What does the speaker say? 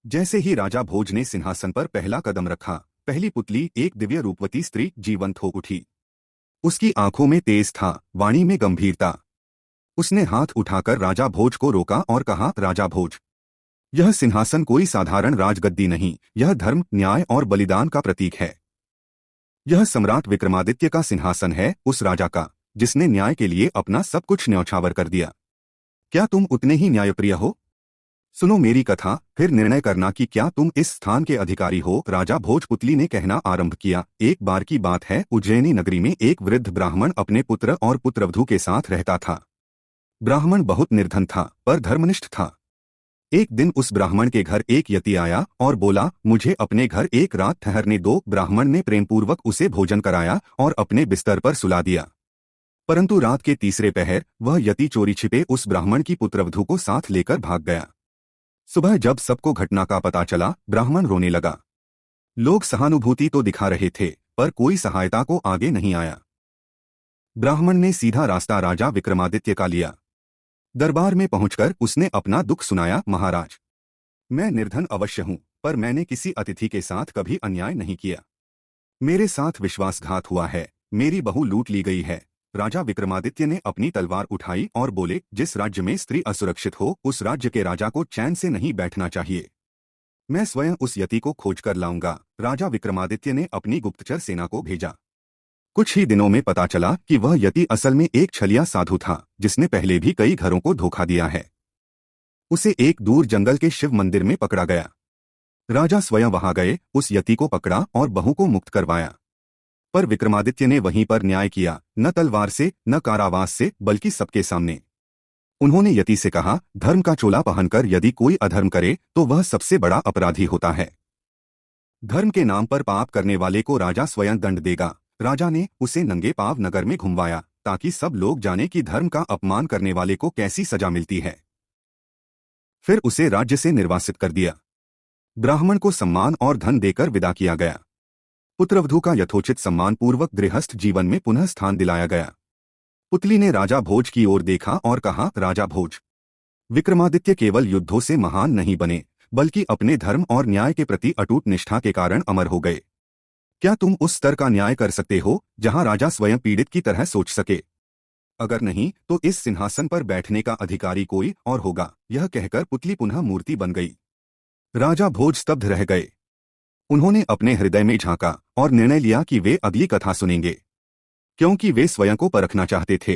जैसे ही राजा भोज ने सिंहासन पर पहला कदम रखा, पहली पुतली, एक दिव्य रूपवती स्त्री, जीवंत हो उठी। उसकी आंखों में तेज था, वाणी में गंभीरता। उसने हाथ उठाकर राजा भोज को रोका और कहा, राजा भोज, यह सिंहासन कोई साधारण राजगद्दी नहीं, यह धर्म, न्याय और बलिदान का प्रतीक है। यह सम्राट विक्रमादित्य का सिंहासन है, उस राजा का जिसने न्याय के लिए अपना सब कुछ न्यौछावर कर दिया। क्या तुम उतने ही न्यायप्रिय हो? सुनो मेरी कथा, फिर निर्णय करना कि क्या तुम इस स्थान के अधिकारी हो। राजा भोजपुत्री ने कहना आरंभ किया, एक बार की बात है, उज्जैनी नगरी में एक वृद्ध ब्राह्मण अपने पुत्र और पुत्रवधू के साथ रहता था। ब्राह्मण बहुत निर्धन था, पर धर्मनिष्ठ था। एक दिन उस ब्राह्मण के घर एक यति आया और बोला, मुझे अपने घर एक रात ठहरने दो। ब्राह्मण ने प्रेमपूर्वक उसे भोजन कराया और अपने बिस्तर पर सुला दिया। परंतु रात के तीसरे पहर वह यति चोरी छिपे उस ब्राह्मण की पुत्रवधू को साथ लेकर भाग गया। सुबह जब सबको घटना का पता चला, ब्राह्मण रोने लगा। लोग सहानुभूति तो दिखा रहे थे, पर कोई सहायता को आगे नहीं आया। ब्राह्मण ने सीधा रास्ता राजा विक्रमादित्य का लिया। दरबार में पहुंचकर उसने अपना दुख सुनाया, महाराज, मैं निर्धन अवश्य हूं, पर मैंने किसी अतिथि के साथ कभी अन्याय नहीं किया। मेरे साथ विश्वासघात हुआ है, मेरी बहू लूट ली गई है। राजा विक्रमादित्य ने अपनी तलवार उठाई और बोले, जिस राज्य में स्त्री असुरक्षित हो, उस राज्य के राजा को चैन से नहीं बैठना चाहिए। मैं स्वयं उस यति को खोज कर लाऊंगा। राजा विक्रमादित्य ने अपनी गुप्तचर सेना को भेजा। कुछ ही दिनों में पता चला कि वह यति असल में एक छलिया साधु था, जिसने पहले भी कई घरों को धोखा दिया है। उसे एक दूर जंगल के शिव मंदिर में पकड़ा गया। राजा स्वयं वहां गए, उस यति को पकड़ा और बहू को मुक्त करवाया। पर विक्रमादित्य ने वहीं पर न्याय किया, न तलवार से, न कारावास से, बल्कि सबके सामने। उन्होंने यति से कहा, धर्म का चोला पहनकर यदि कोई अधर्म करे तो वह सबसे बड़ा अपराधी होता है। धर्म के नाम पर पाप करने वाले को राजा स्वयं दंड देगा। राजा ने उसे नंगे पांव नगर में घुमवाया, ताकि सब लोग जाने कि धर्म का अपमान करने वाले को कैसी सजा मिलती है। फिर उसे राज्य से निर्वासित कर दिया। ब्राह्मण को सम्मान और धन देकर विदा किया गया। पुत्रवधू का यथोचित सम्मानपूर्वक गृहस्थ जीवन में पुनः स्थान दिलाया गया। पुतली ने राजा भोज की ओर देखा और कहा, राजा भोज, विक्रमादित्य केवल युद्धों से महान नहीं बने, बल्कि अपने धर्म और न्याय के प्रति अटूट निष्ठा के कारण अमर हो गए। क्या तुम उस स्तर का न्याय कर सकते हो जहां राजा स्वयं पीड़ित की तरह सोच सके? अगर नहीं, तो इस सिंहासन पर बैठने का अधिकारी कोई और होगा। यह कहकर पुतली पुनः मूर्ति बन गई। राजा भोज स्तब्ध रह गए। उन्होंने अपने हृदय में झांका और निर्णय लिया कि वे अगली कथा सुनेंगे, क्योंकि वे स्वयं को परखना चाहते थे।